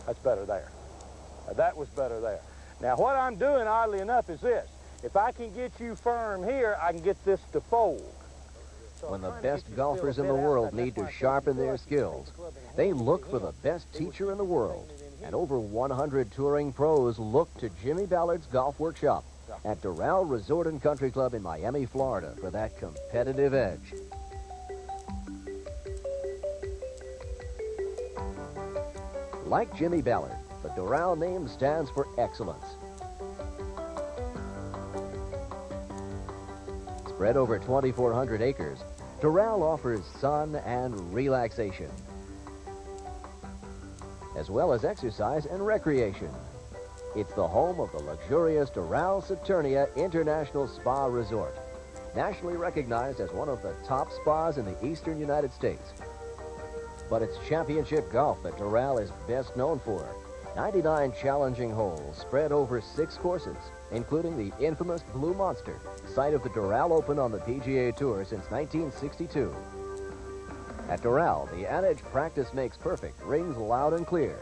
That's better there. That was better there. Now, what I'm doing, oddly enough, is this. If I can get you firm here, I can get this to fold. When the best golfers in the world need to sharpen their skills, they look for the best teacher in the world. And over 100 touring pros look to Jimmy Ballard's Golf Workshop at Doral Resort and Country Club in Miami, Florida for that competitive edge. Like Jimmy Ballard, the Doral name stands for excellence. Spread over 2,400 acres, Doral offers sun and relaxation, as well as exercise and recreation. It's the home of the luxurious Doral Saturnia International Spa Resort, nationally recognized as one of the top spas in the eastern United States. But it's championship golf that Doral is best known for. 99 challenging holes spread over 6 courses, including the infamous Blue Monster, site of the Doral Open on the PGA Tour since 1962. At Doral, the adage "practice makes perfect" rings loud and clear.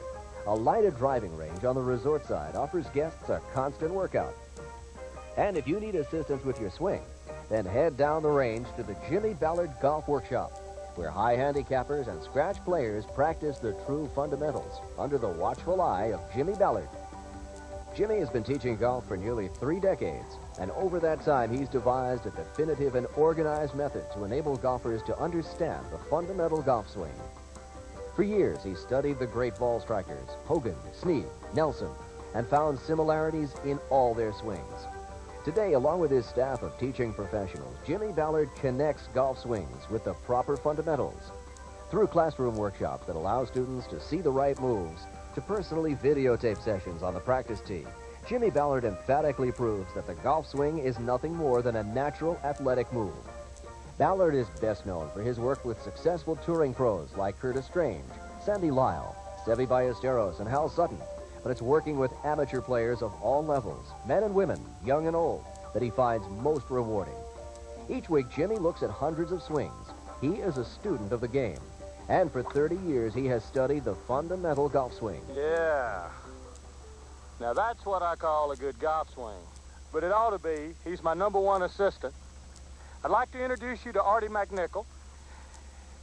A lighted driving range on the resort side offers guests a constant workout. And if you need assistance with your swing, then head down the range to the Jimmy Ballard Golf Workshop, where high handicappers and scratch players practice the true fundamentals under the watchful eye of Jimmy Ballard. Jimmy has been teaching golf for nearly 3 decades, and over that time he's devised a definitive and organized method to enable golfers to understand the fundamental golf swing. For years, he studied the great ball strikers, Hogan, Snead, Nelson, and found similarities in all their swings. Today, along with his staff of teaching professionals, Jimmy Ballard connects golf swings with the proper fundamentals. Through classroom workshops that allow students to see the right moves, to personally videotape sessions on the practice tee, Jimmy Ballard emphatically proves that the golf swing is nothing more than a natural athletic move. Ballard is best known for his work with successful touring pros like Curtis Strange, Sandy Lyle, Seve Ballesteros, and Hal Sutton. But it's working with amateur players of all levels, men and women, young and old, that he finds most rewarding. Each week, Jimmy looks at hundreds of swings. He is a student of the game. And for 30 years, he has studied the fundamental golf swing. Yeah. Now, that's what I call a good golf swing. But it ought to be. He's my #1 assistant. I'd like to introduce you to Artie McNichol.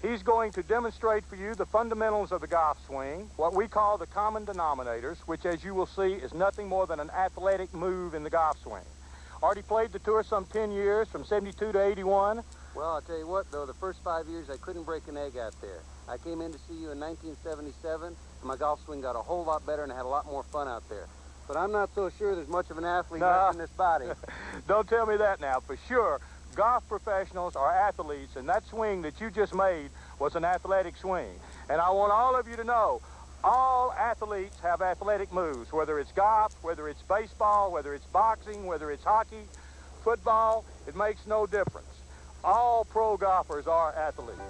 He's going to demonstrate for you the fundamentals of the golf swing, what we call the common denominators, which, as you will see, is nothing more than an athletic move in the golf swing. Artie played the tour some 10 years, from 72 to 81. Well, I'll tell you what, though, the first 5 years I couldn't break an egg out there. I came in to see you in 1977, and my golf swing got a whole lot better, and I had a lot more fun out there. But I'm not so sure there's much of an athlete left in this body. Don't tell me that now. For sure, golf professionals are athletes, and that swing that you just made was an athletic swing. And I want all of you to know, all athletes have athletic moves, whether it's golf, whether it's baseball, whether it's boxing, whether it's hockey, football, it makes no difference. All pro golfers are athletes.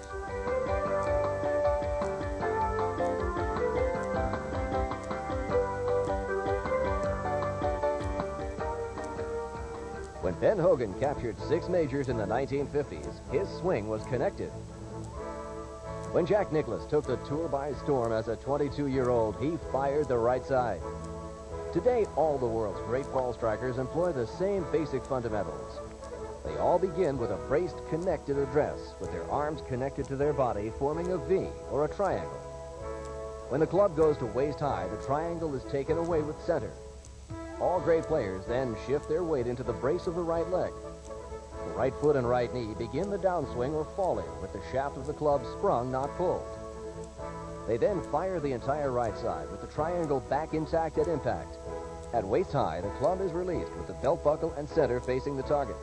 When Ben Hogan captured 6 majors in the 1950s, his swing was connected. When Jack Nicklaus took the tour by storm as a 22-year-old, he fired the right side. Today, all the world's great ball strikers employ the same basic fundamentals. They all begin with a braced, connected address, with their arms connected to their body, forming a V or a triangle. When the club goes to waist high, the triangle is taken away with center. All great players then shift their weight into the brace of the right leg. The right foot and right knee begin the downswing or falling with the shaft of the club sprung, not pulled. They then fire the entire right side with the triangle back intact at impact. At waist high, the club is released with the belt buckle and center facing the target.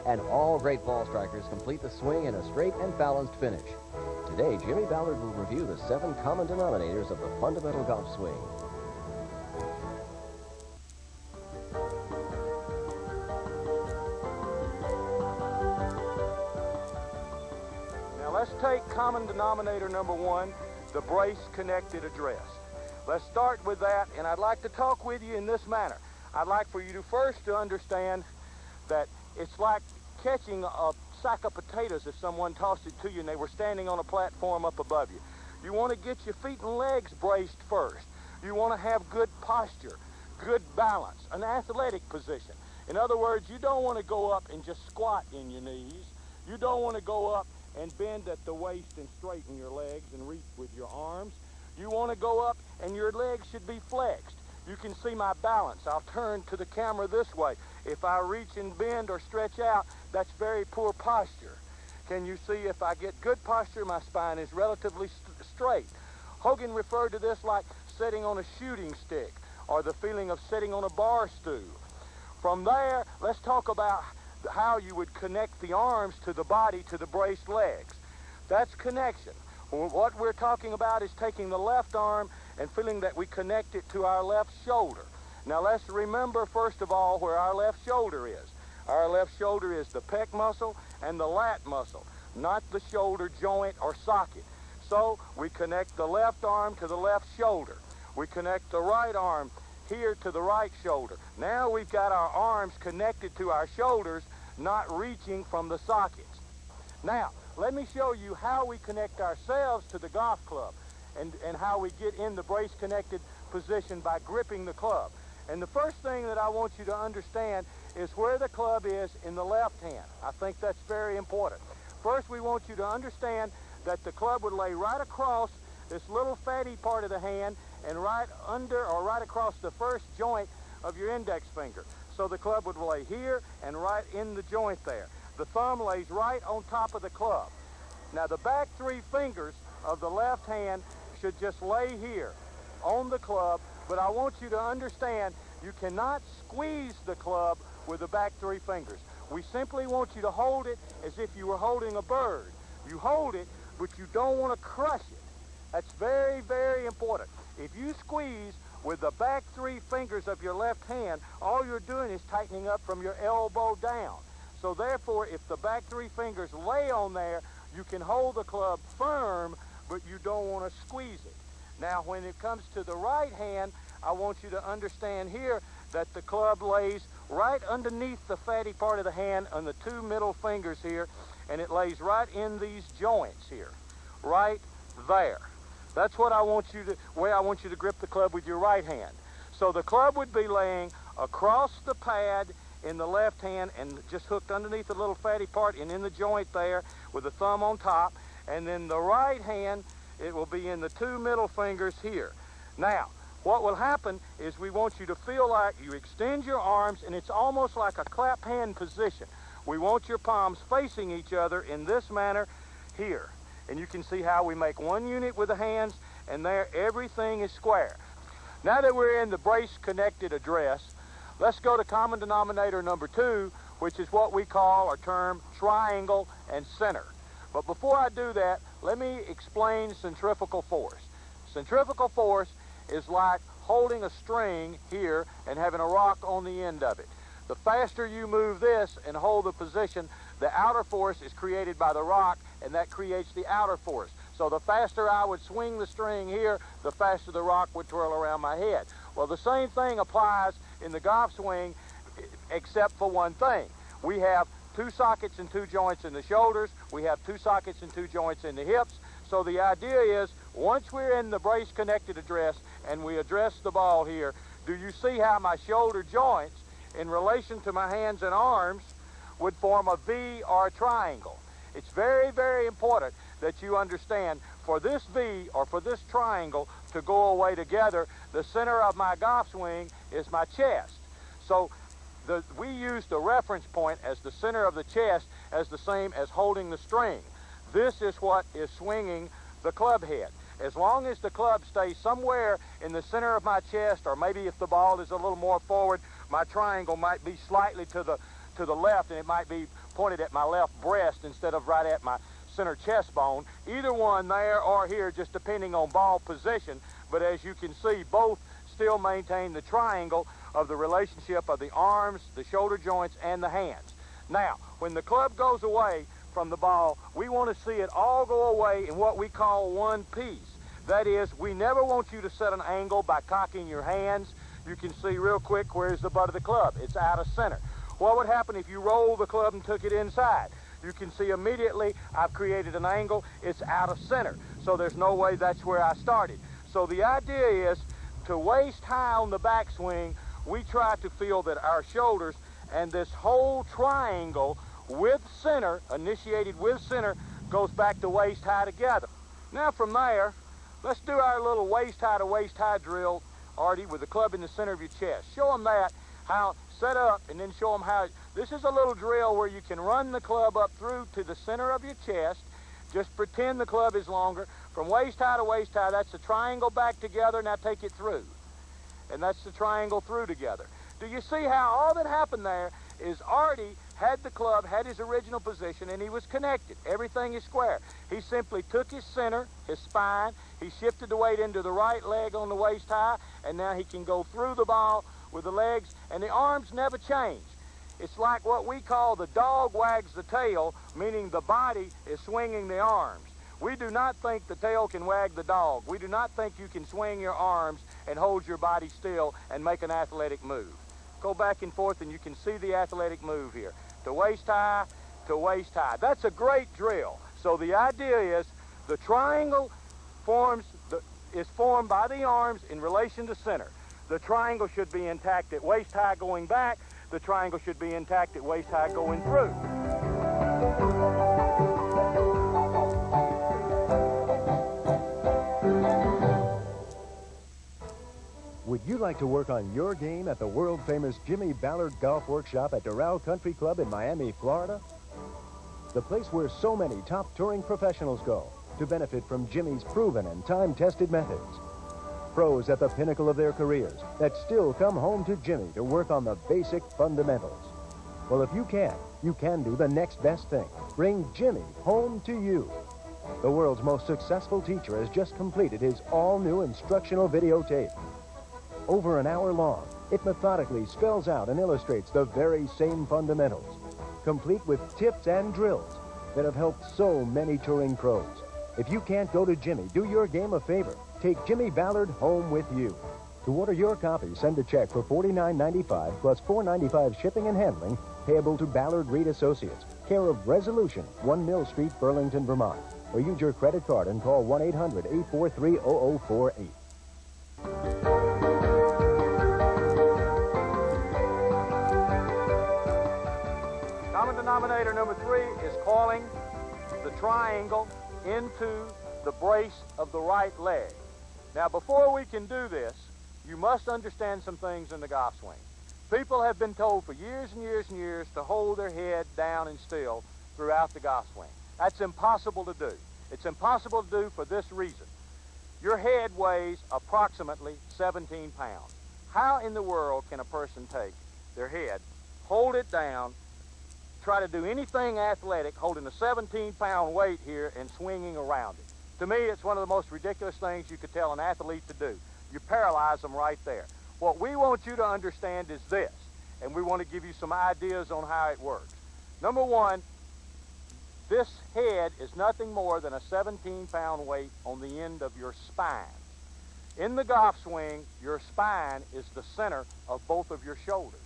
And all great ball strikers complete the swing in a straight and balanced finish. Today, Jimmy Ballard will review the 7 common denominators of the fundamental golf swing. Let's take common denominator #1, the brace-connected address. Let's start with that, and I'd like to talk with you in this manner. I'd like for you to first understand that it's like catching a sack of potatoes if someone tossed it to you and they were standing on a platform up above you. You want to get your feet and legs braced first. You want to have good posture, good balance, an athletic position. In other words, you don't want to go up and just squat in your knees. You don't want to go up and bend at the waist and straighten your legs and reach with your arms. You want to go up and your legs should be flexed. You can see my balance. I'll turn to the camera this way. If I reach and bend or stretch out, that's very poor posture. Can you see if I get good posture, my spine is relatively straight. Hogan referred to this like sitting on a shooting stick or the feeling of sitting on a bar stool. From there, let's talk about how you would connect the arms to the body to the braced legs. That's connection. What we're talking about is taking the left arm and feeling that we connect it to our left shoulder. Now let's remember first of all where our left shoulder is. Our left shoulder is the pec muscle and the lat muscle, not the shoulder joint or socket. So we connect the left arm to the left shoulder. We connect the right arm here to the right shoulder. Now we've got our arms connected to our shoulders, not reaching from the sockets. Now, let me show you how we connect ourselves to the golf club and how we get in the brace-connected position by gripping the club. And the first thing that I want you to understand is where the club is in the left hand. I think that's very important. First, we want you to understand that the club would lay right across this little fatty part of the hand and right under or right across the first joint of your index finger. So the club would lay here and right in the joint there. The thumb lays right on top of the club. Now the back three fingers of the left hand should just lay here on the club, but I want you to understand you cannot squeeze the club with the back three fingers. We simply want you to hold it as if you were holding a bird. You hold it, but you don't want to crush it. That's very, very important. If you squeeze with the back three fingers of your left hand, all you're doing is tightening up from your elbow down. So therefore, if the back three fingers lay on there, you can hold the club firm, but you don't want to squeeze it. Now, when it comes to the right hand, I want you to understand here that the club lays right underneath the fatty part of the hand on the two middle fingers here, and it lays right in these joints here, right there. That's what I want you to, way I want you to grip the club with your right hand. So the club would be laying across the pad in the left hand and just hooked underneath the little fatty part and in the joint there with the thumb on top. And then the right hand, it will be in the two middle fingers here. Now, what will happen is we want you to feel like you extend your arms, and it's almost like a clap hand position. We want your palms facing each other in this manner here. And you can see how we make one unit with the hands, and there everything is square. Now that we're in the brace-connected address, let's go to common denominator number 2, which is what we call or term triangle and center. But before I do that, let me explain centrifugal force. Centrifugal force is like holding a string here and having a rock on the end of it. The faster you move this and hold the position, the outer force is created by the rock, and that creates the outer force. So the faster I would swing the string here, the faster the rock would twirl around my head. Well, the same thing applies in the golf swing, except for one thing. We have 2 sockets and 2 joints in the shoulders. We have 2 sockets and 2 joints in the hips. So the idea is, once we're in the brace-connected address and we address the ball here, do you see how my shoulder joints, in relation to my hands and arms, would form a V or a triangle? It's very, very important that you understand, for this V or for this triangle to go away together, the center of my golf swing is my chest. So we use the reference point as the center of the chest as the same as holding the string. This is what is swinging the club head. As long as the club stays somewhere in the center of my chest, or maybe if the ball is a little more forward, my triangle might be slightly to the left, and it might be pointed at my left breast instead of right at my center chest bone. Either one there or here, just depending on ball position. But as you can see, both still maintain the triangle of the relationship of the arms, the shoulder joints, and the hands. Now, when the club goes away from the ball, we want to see it all go away in what we call one piece. That is, we never want you to set an angle by cocking your hands. You can see real quick where's the butt of the club. It's out of center. What would happen if you rolled the club and took it inside? You can see immediately I've created an angle. It's out of center. So there's no way that's where I started. So the idea is to waist high on the backswing, we try to feel that our shoulders and this whole triangle with center, initiated with center, goes back to waist high together. Now from there, let's do our little waist high to waist high drill, Artie, with the club in the center of your chest. Show them that, how set up, and then show them how. This is a little drill where you can run the club up through to the center of your chest. Just pretend the club is longer. From waist high to waist high, that's the triangle back together. Now take it through. And that's the triangle through together. Do you see how all that happened there is Artie had the club, had his original position, and he was connected. Everything is square. He simply took his center, his spine, he shifted the weight into the right leg on the waist high, and now he can go through the ball with the legs, and the arms never change. It's like what we call the dog wags the tail, meaning the body is swinging the arms. We do not think the tail can wag the dog. We do not think you can swing your arms and hold your body still and make an athletic move. Go back and forth and you can see the athletic move here. To waist high, to waist high. That's a great drill. So the idea is the triangle is formed by the arms in relation to center. The triangle should be intact at waist high going back. The triangle should be intact at waist high going through. Would you like to work on your game at the world-famous Jimmy Ballard Golf Workshop at Doral Country Club in Miami, Florida? The place where so many top touring professionals go to benefit from Jimmy's proven and time-tested methods. Pros at the pinnacle of their careers that still come home to Jimmy to work on the basic fundamentals. Well, if you can do the next best thing. Bring Jimmy home to you. The world's most successful teacher has just completed his all-new instructional videotape. Over an hour long, it methodically spells out and illustrates the very same fundamentals, complete with tips and drills that have helped so many touring pros. If you can't go to Jimmy, do your game a favor. Take Jimmy Ballard home with you. To order your copy, send a check for $49.95 plus $4.95 shipping and handling, payable to Ballard Reed Associates, care of Resolution, 1 Mill Street, Burlington, Vermont. Or use your credit card and call 1-800-843-0048. Common denominator number 3 is coiling the triangle into the brace of the right leg. Now, before we can do this, you must understand some things in the golf swing. People have been told for years and years and years to hold their head down and still throughout the golf swing. That's impossible to do. It's impossible to do for this reason. Your head weighs approximately 17 pounds. How in the world can a person take their head, hold it down, try to do anything athletic holding a 17-pound weight here and swinging around it? To me, it's one of the most ridiculous things you could tell an athlete to do. You paralyze them right there. What we want you to understand is this, and we want to give you some ideas on how it works. Number one, this head is nothing more than a 17-pound weight on the end of your spine. In the golf swing, your spine is the center of both of your shoulders.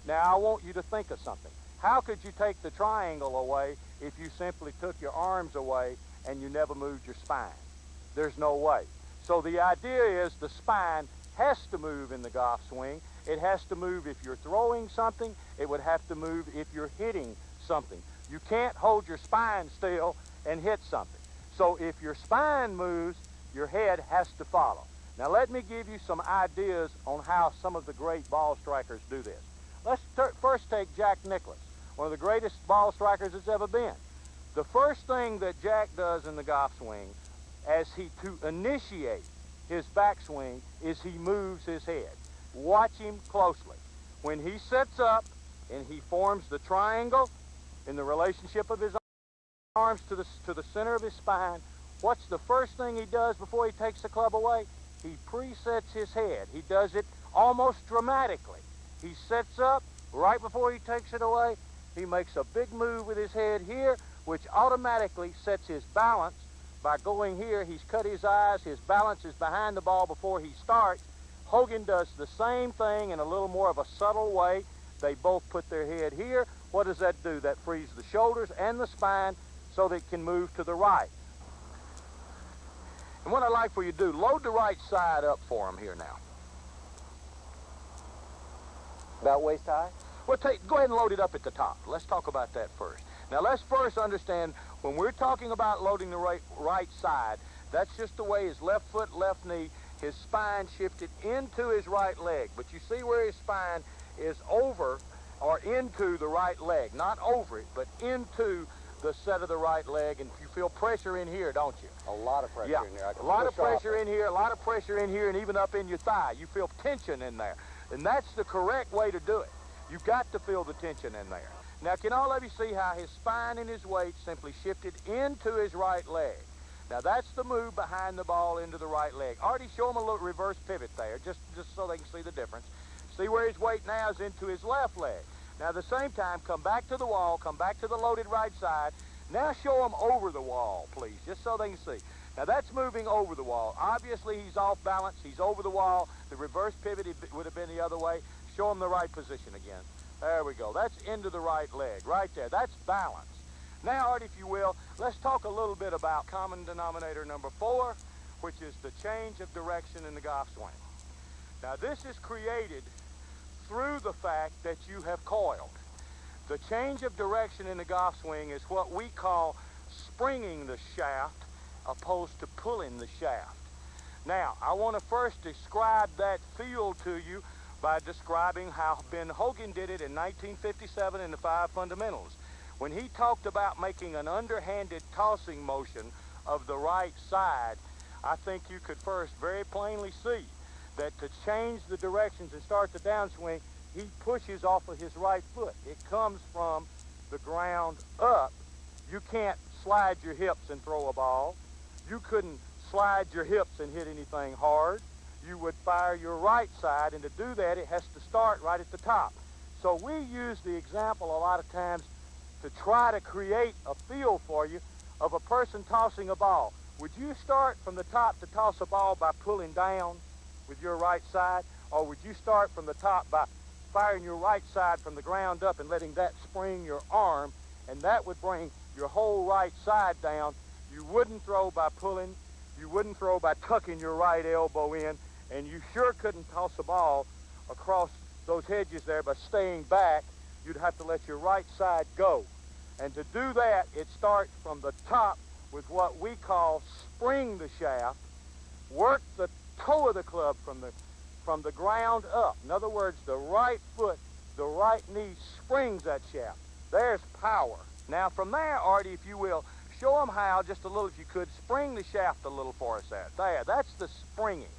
Now, I want you to think of something. How could you take the triangle away if you simply took your arms away and you never moved your spine? There's no way. So the idea is the spine has to move in the golf swing. It has to move if you're throwing something. It would have to move if you're hitting something. You can't hold your spine still and hit something. So if your spine moves, your head has to follow. Now let me give you some ideas on how some of the great ball strikers do this. Let's first take Jack Nicklaus, one of the greatest ball strikers that's ever been. The first thing that Jack does in the golf swing to initiate his backswing is he moves his head. Watch him closely. When he sets up and he forms the triangle in the relationship of his arms to the center of his spine, what's the first thing he does before he takes the club away? He presets his head. He does it almost dramatically. He sets up right before he takes it away. He makes a big move with his head here, which automatically sets his balance. By going here, he's cut his eyes. His balance is behind the ball before he starts. Hogan does the same thing in a little more of a subtle way. They both put their head here. What does that do? That frees the shoulders and the spine so that it can move to the right. And what I'd like for you to do, load the right side up for him here now. About waist high? Well, go ahead and load it up at the top. Let's talk about that first. Now, let's first understand, when we're talking about loading the right side, that's just the way his left foot, left knee, his spine shifted into his right leg. But you see where his spine is over or into the right leg. Not over it, but into the set of the right leg. And you feel pressure in here, don't you? A lot of pressure in there. A lot of pressure in here, a lot of pressure in here, and even up in your thigh. You feel tension in there. And that's the correct way to do it. You've got to feel the tension in there. Now, can all of you see how his spine and his weight simply shifted into his right leg? Now, that's the move behind the ball into the right leg. Artie, show him a little reverse pivot there, just so they can see the difference. See where his weight now is into his left leg. Now, at the same time, come back to the wall, come back to the loaded right side. Now, show him over the wall, please, just so they can see. Now, that's moving over the wall. Obviously, he's off balance. He's over the wall. The reverse pivot would have been the other way. Show him the right position again. There we go. That's into the right leg, right there. That's balance. Now, Art, if you will, let's talk a little bit about common denominator number 4, which is the change of direction in the golf swing. Now, this is created through the fact that you have coiled. The change of direction in the golf swing is what we call springing the shaft opposed to pulling the shaft. Now, I want to first describe that feel to you by describing how Ben Hogan did it in 1957 in the 5 fundamentals. When he talked about making an underhanded tossing motion of the right side, I think you could first very plainly see that to change the directions and start the downswing, he pushes off of his right foot. It comes from the ground up. You can't slide your hips and throw a ball. You couldn't slide your hips and hit anything hard. You would fire your right side, and to do that, it has to start right at the top. So we use the example a lot of times to try to create a feel for you of a person tossing a ball. Would you start from the top to toss a ball by pulling down with your right side, or would you start from the top by firing your right side from the ground up and letting that spring your arm, and that would bring your whole right side down? You wouldn't throw by pulling. You wouldn't throw by tucking your right elbow in, and you sure couldn't toss a ball across those hedges there by staying back. You'd have to let your right side go. And to do that, it starts from the top with what we call spring the shaft, work the toe of the club from the ground up. In other words, the right foot, the right knee springs that shaft. There's power. Now from there, Artie, if you will, show them how, just a little if you could, spring the shaft a little for us there. That's the springing.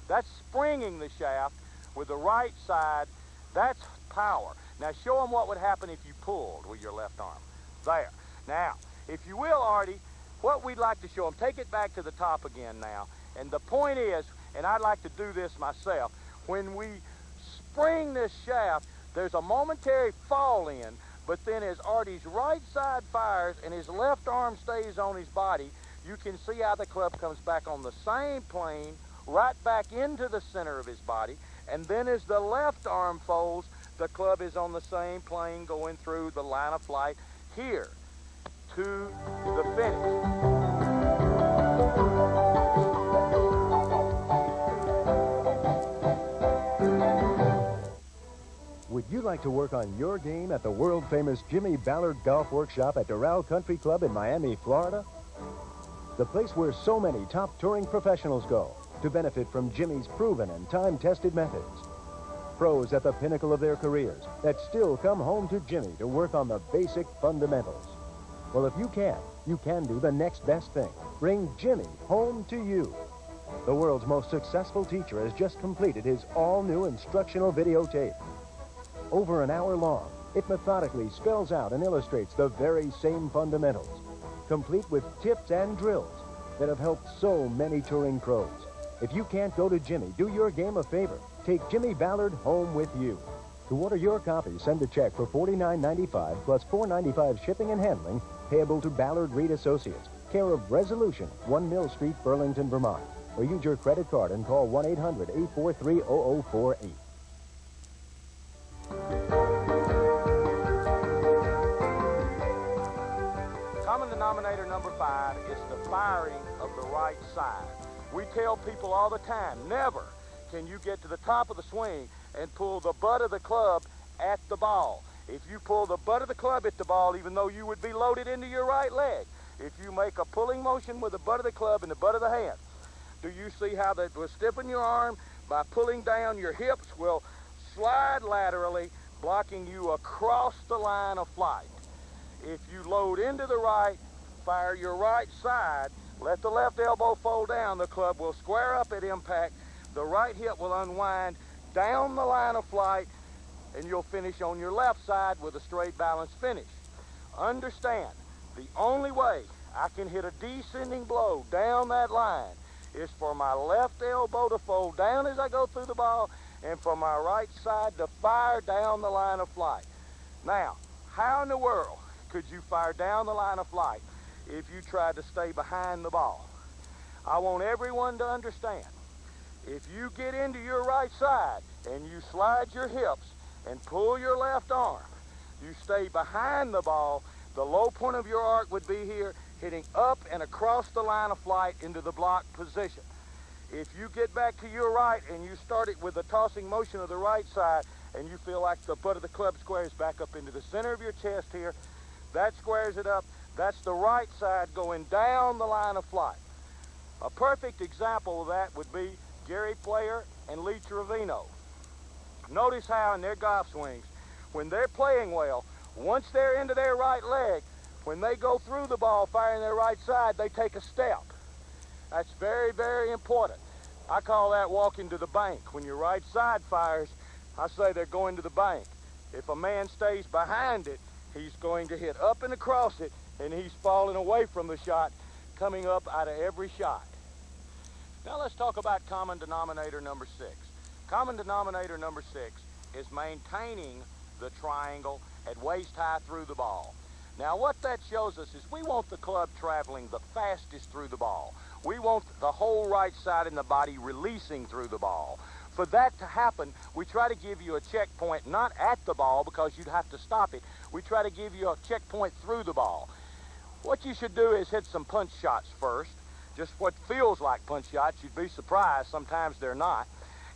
That's springing the shaft with the right side. That's power. Now show them what would happen if you pulled with your left arm. There. Now, if you will, Artie, what we'd like to show them, take it back to the top again now. And the point is, and I'd like to do this myself, when we spring this shaft, there's a momentary fall in, but then as Artie's right side fires and his left arm stays on his body, you can see how the club comes back on the same plane, right back into the center of his body, and then as the left arm folds, the club is on the same plane going through the line of flight here to the finish. Would you like to work on your game at the world-famous Jimmy Ballard Golf Workshop at Doral Country Club in Miami, Florida? The place where so many top touring professionals go to benefit from Jimmy's proven and time-tested methods. Pros at the pinnacle of their careers that still come home to Jimmy to work on the basic fundamentals. Well, if you can do the next best thing. Bring Jimmy home to you. The world's most successful teacher has just completed his all-new instructional videotape. Over an hour long, it methodically spells out and illustrates the very same fundamentals, complete with tips and drills that have helped so many touring pros. If you can't go to Jimmy, do your game a favor. Take Jimmy Ballard home with you. To order your copy, send a check for $49.95 plus $4.95 shipping and handling, payable to Ballard Reed Associates, care of Resolution, 1 Mill Street, Burlington, Vermont. Or use your credit card and call 1-800-843-0048. Common denominator number 5 is the firing of the right side. We tell people all the time, never can you get to the top of the swing and pull the butt of the club at the ball. If you pull the butt of the club at the ball, even though you would be loaded into your right leg, if you make a pulling motion with the butt of the club and the butt of the hand, do you see how that will stiffen your arm? By pulling down, your hips will slide laterally, blocking you across the line of flight. If you load into the right, fire your right side, let the left elbow fold down, the club will square up at impact, the right hip will unwind down the line of flight, and you'll finish on your left side with a straight balanced finish. Understand, the only way I can hit a descending blow down that line is for my left elbow to fold down as I go through the ball and for my right side to fire down the line of flight. Now, how in the world could you fire down the line of flight if you tried to stay behind the ball? I want everyone to understand, if you get into your right side and you slide your hips and pull your left arm, you stay behind the ball, the low point of your arc would be here, hitting up and across the line of flight into the block position. If you get back to your right and you start it with the tossing motion of the right side and you feel like the butt of the club squares back up into the center of your chest here, that squares it up. That's the right side going down the line of flight. A perfect example of that would be Gary Player and Lee Trevino. Notice how in their golf swings, when they're playing well, once they're into their right leg, when they go through the ball firing their right side, they take a step. That's very, very important. I call that walking to the bank. When your right side fires, I say they're going to the bank. If a man stays behind it, he's going to hit up and across it, and he's falling away from the shot, coming up out of every shot. Now let's talk about common denominator number 6. Common denominator number 6 is maintaining the triangle at waist high through the ball. Now what that shows us is we want the club traveling the fastest through the ball. We want the whole right side in the body releasing through the ball. For that to happen, we try to give you a checkpoint not at the ball because you'd have to stop it. We try to give you a checkpoint through the ball. What you should do is hit some punch shots first, just what feels like punch shots. You'd be surprised, sometimes they're not.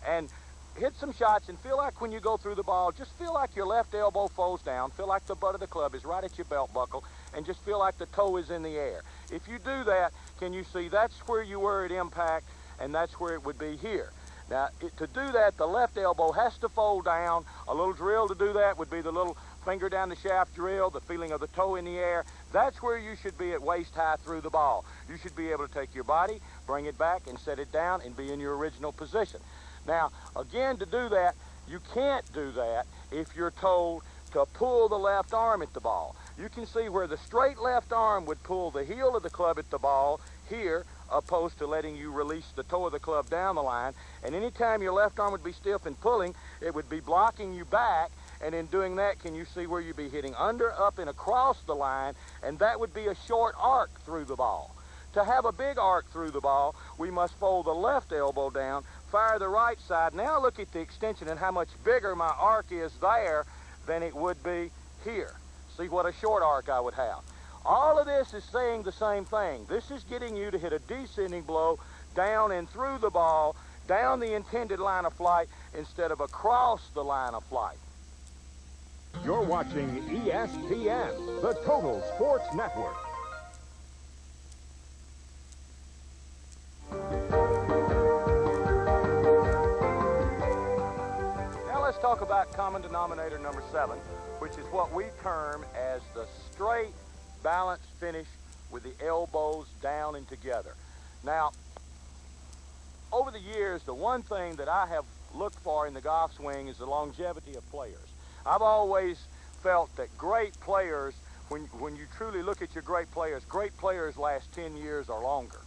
And hit some shots and feel like when you go through the ball, just feel like your left elbow folds down, feel like the butt of the club is right at your belt buckle, and just feel like the toe is in the air. If you do that, can you see that's where you were at impact, and that's where it would be here. Now, to do that, the left elbow has to fold down. A little drill to do that would be the little finger down the shaft drill, the feeling of the toe in the air. That's where you should be at waist high through the ball. You should be able to take your body, bring it back, and set it down and be in your original position. Now, again, to do that, you can't do that if you're told to pull the left arm at the ball. You can see where the straight left arm would pull the heel of the club at the ball here, opposed to letting you release the toe of the club down the line. And anytime your left arm would be stiff and pulling, it would be blocking you back. And in doing that, can you see where you'd be hitting under, up, and across the line? And that would be a short arc through the ball. To have a big arc through the ball, we must fold the left elbow down, fire the right side. Now look at the extension and how much bigger my arc is there than it would be here. See what a short arc I would have. All of this is saying the same thing. This is getting you to hit a descending blow down and through the ball, down the intended line of flight instead of across the line of flight. You're watching ESPN, the Total Sports Network. Now let's talk about common denominator number 7, which is what we term as the straight balanced finish with the elbows down and together. Now, over the years, the one thing that I have looked for in the golf swing is the longevity of players. I've always felt that great players, when you truly look at your great players last 10 years or longer.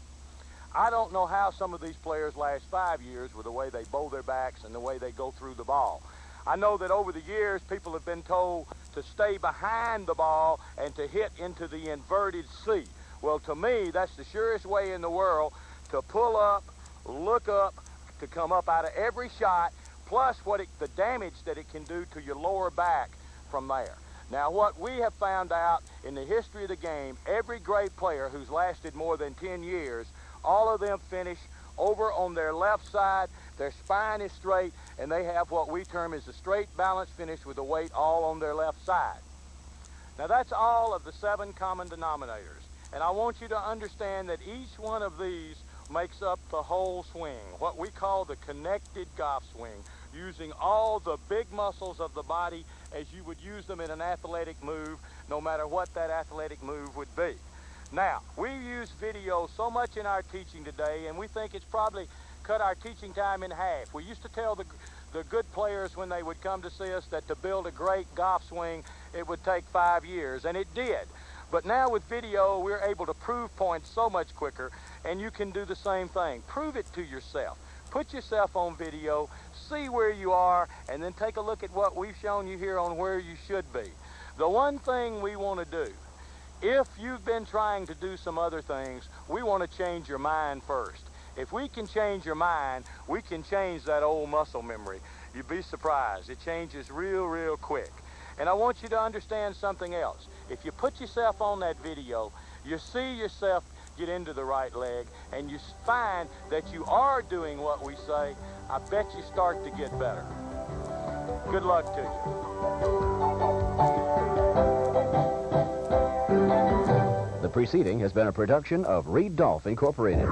I don't know how some of these players last 5 years with the way they bow their backs and the way they go through the ball. I know that over the years, people have been told to stay behind the ball and to hit into the inverted C. Well, to me, that's the surest way in the world to pull up, look up, to come up out of every shot, plus the damage that it can do to your lower back from there. Now, what we have found out in the history of the game, every great player who's lasted more than 10 years, all of them finish over on their left side. Their spine is straight, and they have what we term as a straight balance finish with the weight all on their left side. Now, that's all of the 7 common denominators. And I want you to understand that each one of these makes up the whole swing, what we call the connected golf swing, using all the big muscles of the body as you would use them in an athletic move, no matter what that athletic move would be. Now, we use video so much in our teaching today, and we think it's probably cut our teaching time in half. We used to tell the good players when they would come to see us that to build a great golf swing, it would take 5 years, and it did. But now with video, we're able to prove points so much quicker, and you can do the same thing. Prove it to yourself. Put yourself on video, see where you are, and then take a look at what we've shown you here on where you should be. The one thing we want to do, if you've been trying to do some other things, we want to change your mind first. If we can change your mind, we can change that old muscle memory. You'd be surprised. It changes real, real quick. And I want you to understand something else. If you put yourself on that video, you see yourself get into the right leg, and you find that you are doing what we say, I bet you start to get better. Good luck to you. The preceding has been a production of Reed Dolph Incorporated.